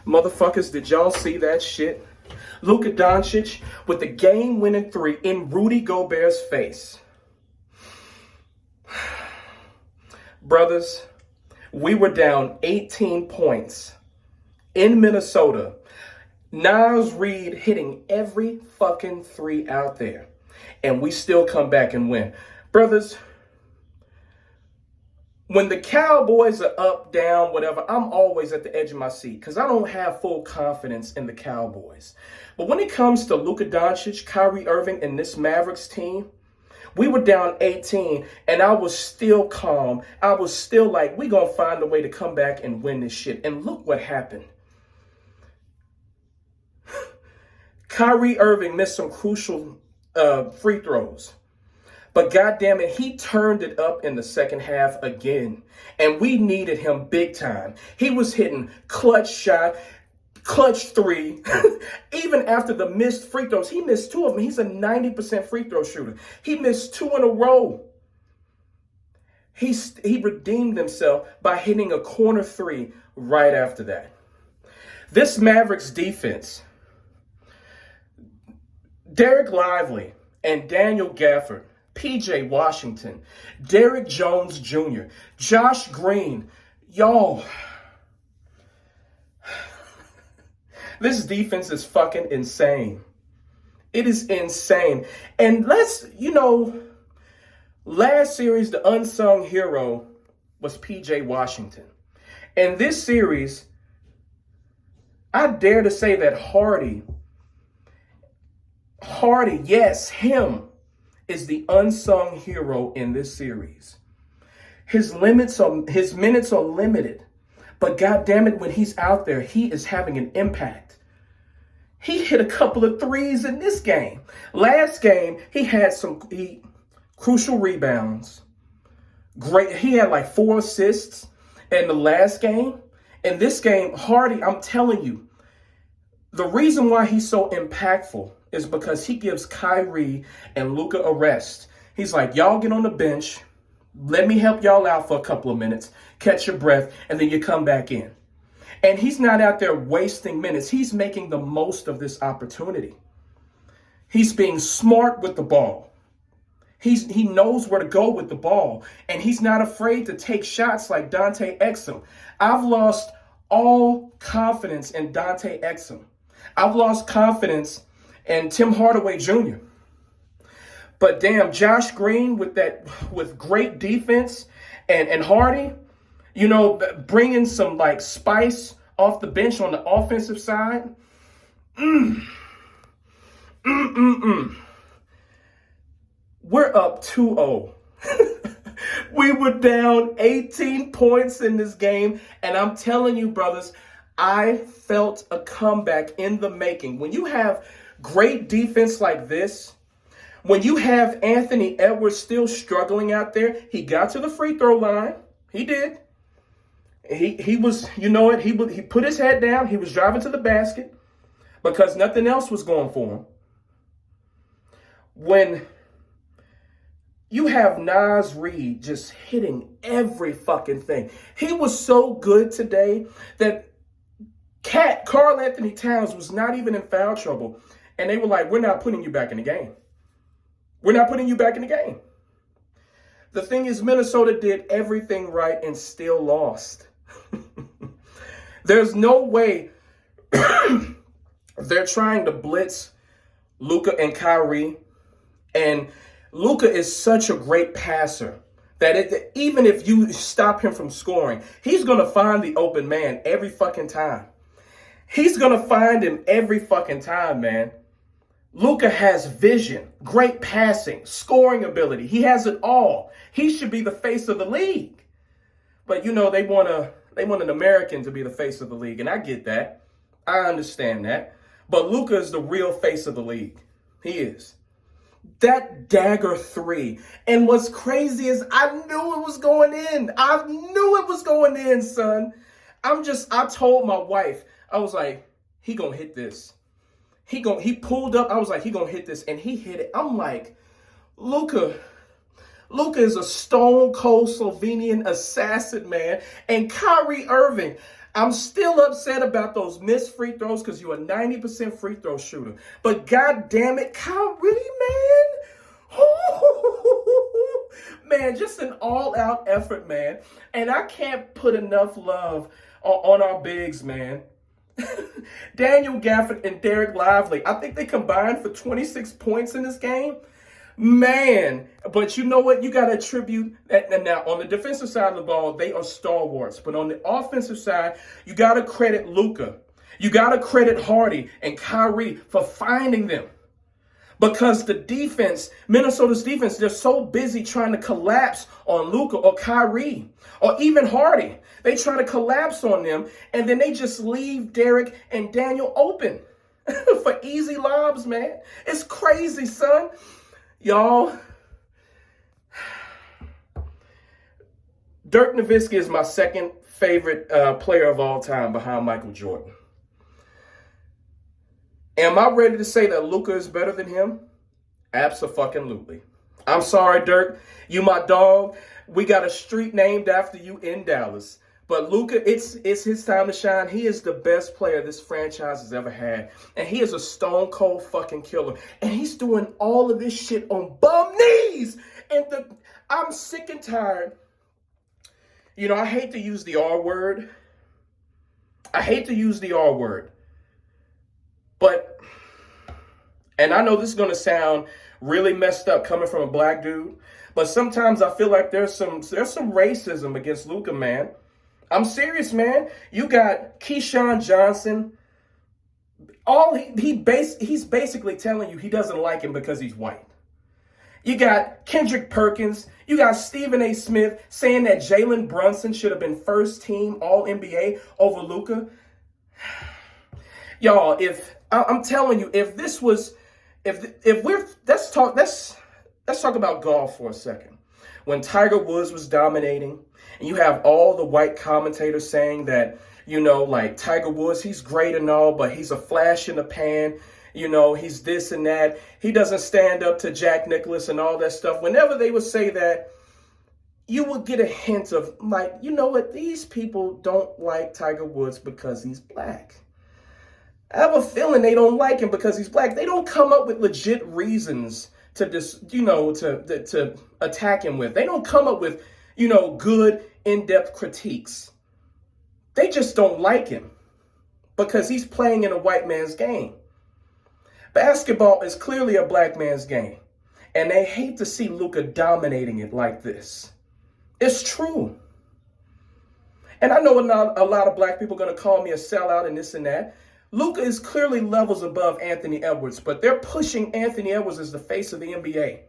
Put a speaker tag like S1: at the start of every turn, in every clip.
S1: Motherfuckers, did y'all see that shit? Luca Doncic with the game-winning three in Rudy Gobert's face. Brothers, we were down 18 points in Minnesota. Naz Reid hitting every fucking three out there. And we still come back and win. Brothers, when the Cowboys are up, down, whatever, I'm always at the edge of my seat because I don't have full confidence in the Cowboys. But when it comes to Luca Doncic, Kyrie Irving, and this Mavericks team, we were down 18, and I was still calm. I was still like, we're going to find a way to come back and win this shit. And look what happened. Kyrie Irving missed some crucial free throws. But goddamn it, he turned it up in the second half again. And we needed him big time. He was hitting clutch shot, clutch three. Even after the missed free throws, he missed two of them. He's a 90% free throw shooter. He missed two in a row. He redeemed himself by hitting a corner three right after that. This Mavericks defense, Derek Lively and Daniel Gafford, P.J. Washington, Derrick Jones Jr., Josh Green, y'all. This defense is fucking insane. It is insane. And last series, the unsung hero was P.J. Washington. And this series, I dare to say that Hardy, yes, him, is the unsung hero in this series. His minutes are limited. But goddamn it, when he's out there, he is having an impact. He hit a couple of threes in this game. Last game, he had some crucial rebounds. Great. He had like 4 assists in the last game. In this game, Hardy, I'm telling you, the reason why he's so impactful is because he gives Kyrie and Luka a rest. He's like, y'all get on the bench. Let me help y'all out for a couple of minutes. Catch your breath, and then you come back in. And he's not out there wasting minutes. He's making the most of this opportunity. He's being smart with the ball. He knows where to go with the ball. And he's not afraid to take shots like Dante Exum. I've lost all confidence in Dante Exum. I've lost confidence in Tim Hardaway Jr. But damn, Josh Green with great defense and Hardy, bringing some like spice off the bench on the offensive side. We're up 2-0. We were down 18 points in this game. And I'm telling you, brothers, I felt a comeback in the making. When you have great defense like this, when you have Anthony Edwards still struggling out there, he got to the free throw line. He did. He was, he put his head down. He was driving to the basket because nothing else was going for him. When you have Naz Reid just hitting every fucking thing. He was so good today that Karl Anthony Towns was not even in foul trouble. And they were like, we're not putting you back in the game. We're not putting you back in the game. The thing is, Minnesota did everything right and still lost. There's no way they're trying to blitz Luka and Kyrie. And Luka is such a great passer that even if you stop him from scoring, he's going to find the open man every fucking time. He's going to find him every fucking time, man. Luka has vision, great passing, scoring ability. He has it all. He should be the face of the league. But, they want an American to be the face of the league, and I get that. I understand that. But Luka is the real face of the league. He is. That dagger three. And what's crazy is I knew it was going in. I knew it was going in, son. I told my wife, I was like, he gonna hit this. He pulled up. I was like, he gonna hit this. And he hit it. I'm like, Luka is a stone cold Slovenian assassin, man. And Kyrie Irving, I'm still upset about those missed free throws because you're a 90% free throw shooter. But God damn it, Kyrie, man. Man, just an all-out effort, man. And I can't put enough love on our bigs, man. Daniel Gafford and Derek Lively, I think they combined for 26 points in this game. Man, but you know what? You got to attribute that. Now, on the defensive side of the ball, they are stalwarts. But on the offensive side, you got to credit Luka. You got to credit Hardy and Kyrie for finding them. Because the defense, Minnesota's defense, they're so busy trying to collapse on Luka or Kyrie or even Hardy. They try to collapse on them, and then they just leave Derek and Daniel open for easy lobs, man. It's crazy, son. Y'all, Dirk Nowitzki is my second favorite player of all time behind Michael Jordan. Am I ready to say that Luka is better than him? Abso-fucking-lutely. I'm sorry, Dirk. You my dog. We got a street named after you in Dallas. But Luka, it's his time to shine. He is the best player this franchise has ever had. And he is a stone cold fucking killer. And he's doing all of this shit on bum knees. And I'm sick and tired. You know, I hate to use the R word. But, and I know this is going to sound really messed up coming from a black dude, but sometimes I feel like there's some racism against Luka, man. I'm serious, man. You got Keyshawn Johnson. He's basically telling you he doesn't like him because he's white. You got Kendrick Perkins. You got Stephen A. Smith saying that Jalen Brunson should have been first team All-NBA over Luka. Y'all, I'm telling you, let's talk about golf for a second. When Tiger Woods was dominating, and you have all the white commentators saying that, you know, like Tiger Woods, he's great and all, but he's a flash in the pan. You know, he's this and that. He doesn't stand up to Jack Nicklaus and all that stuff. Whenever they would say that, you would get a hint of, like, you know what? These people don't like Tiger Woods because he's black. I have a feeling they don't like him because he's black. They don't come up with legit reasons to to attack him with. They don't come up with, good in-depth critiques. They just don't like him because he's playing in a white man's game. Basketball is clearly a black man's game, and they hate to see Luka dominating it like this. It's true. And I know a lot of black people are going to call me a sellout and this and that. Luka is clearly levels above Anthony Edwards, but they're pushing Anthony Edwards as the face of the NBA.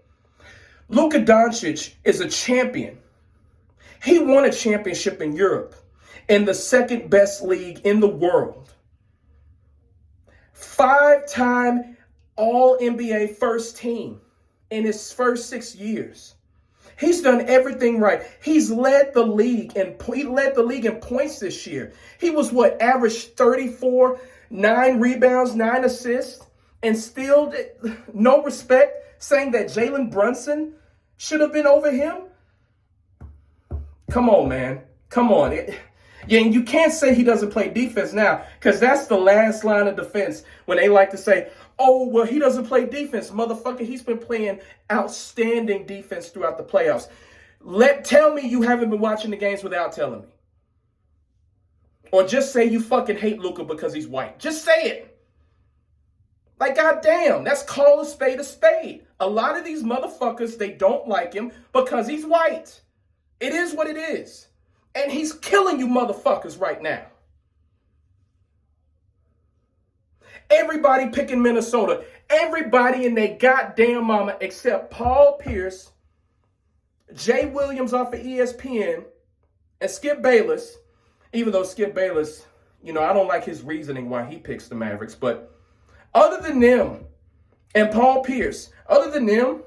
S1: Luca Doncic is a champion. He won a championship in Europe in the second best league in the world. 5-time All-NBA first team in his first 6 years. He's done everything right. He's led the league in points this year. He was averaged 34, 9 rebounds, 9 assists, and still no respect, saying that Jalen Brunson should have been over him. Come on, man. Come on. Yeah, and you can't say he doesn't play defense now, because that's the last line of defense when they like to say, oh, well, he doesn't play defense. Motherfucker, he's been playing outstanding defense throughout the playoffs. Tell me you haven't been watching the games without telling me. Or just say you fucking hate Luka because he's white. Just say it. Like, goddamn, that's call a spade a spade. A lot of these motherfuckers, they don't like him because he's white. It is what it is. And he's killing you motherfuckers right now. Everybody picking Minnesota. Everybody in their goddamn mama except Paul Pierce, Jay Williams off of ESPN, and Skip Bayless. Even though Skip Bayless, I don't like his reasoning why he picks the Mavericks. But other than them and Paul Pierce, other than them,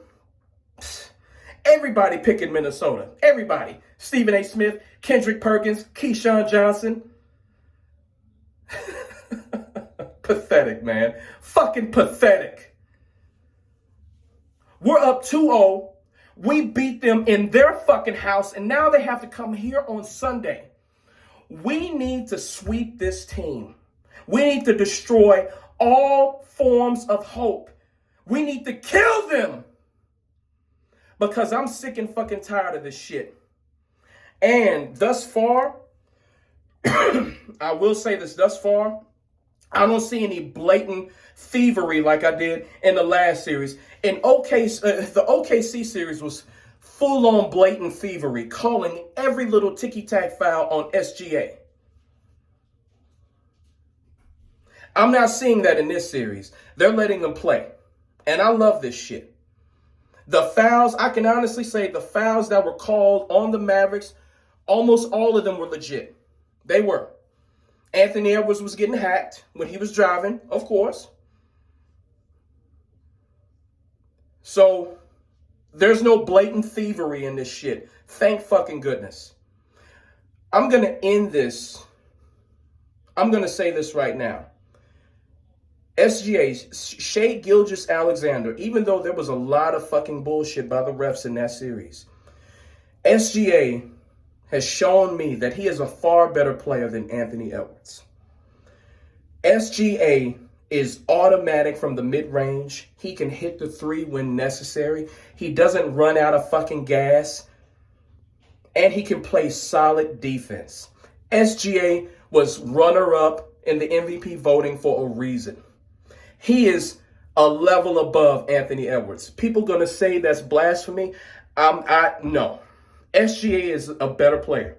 S1: everybody picking Minnesota. Everybody. Stephen A. Smith, Kendrick Perkins, Keyshawn Johnson. Pathetic, man. Fucking pathetic. We're up 2-0. We beat them in their fucking house, and now they have to come here on Sunday. We need to sweep this team. We need to destroy all forms of hope. We need to kill them. Because I'm sick and fucking tired of this shit. And thus far, I will say this, thus far, I don't see any blatant thievery like I did in the last series. In the OKC series was full-on blatant thievery, calling every little ticky-tack foul on SGA. I'm not seeing that in this series. They're letting them play. And I love this shit. The fouls, I can honestly say the fouls that were called on the Mavericks, almost all of them were legit. They were. Anthony Edwards was getting hacked when he was driving, of course. So there's no blatant thievery in this shit. Thank fucking goodness. I'm going to end this. I'm going to say this right now. SGA, Shai Gilgeous-Alexander, even though there was a lot of fucking bullshit by the refs in that series, SGA has shown me that he is a far better player than Anthony Edwards. SGA is automatic from the mid-range. He can hit the three when necessary. He doesn't run out of fucking gas. And he can play solid defense. SGA was runner-up in the MVP voting for a reason. He is a level above Anthony Edwards. People gonna say that's blasphemy. No. SGA is a better player.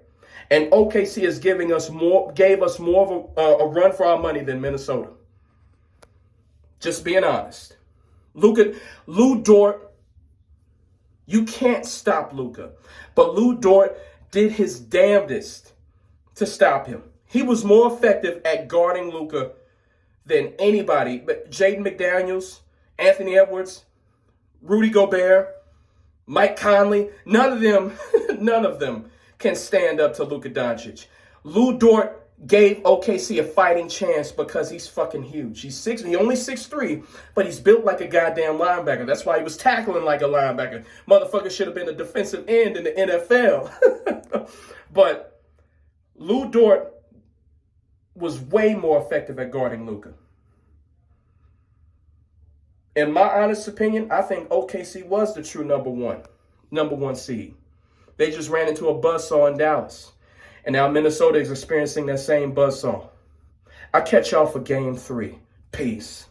S1: And OKC is gave us more of a run for our money than Minnesota. Just being honest. Lu Dort, you can't stop Luka. But Lu Dort did his damnedest to stop him. He was more effective at guarding Luka than anybody. But Jaden McDaniels, Anthony Edwards, Rudy Gobert, Mike Conley, none of them can stand up to Luca Doncic. Lu Dort gave OKC a fighting chance because he's fucking huge. He's only 6'3", but he's built like a goddamn linebacker. That's why he was tackling like a linebacker. Motherfucker should have been a defensive end in the NFL. But Lu Dort was way more effective at guarding Luka. In my honest opinion, I think OKC was the true number one seed. They just ran into a buzzsaw in Dallas. And now Minnesota is experiencing that same buzzsaw. I'll catch y'all for game 3. Peace.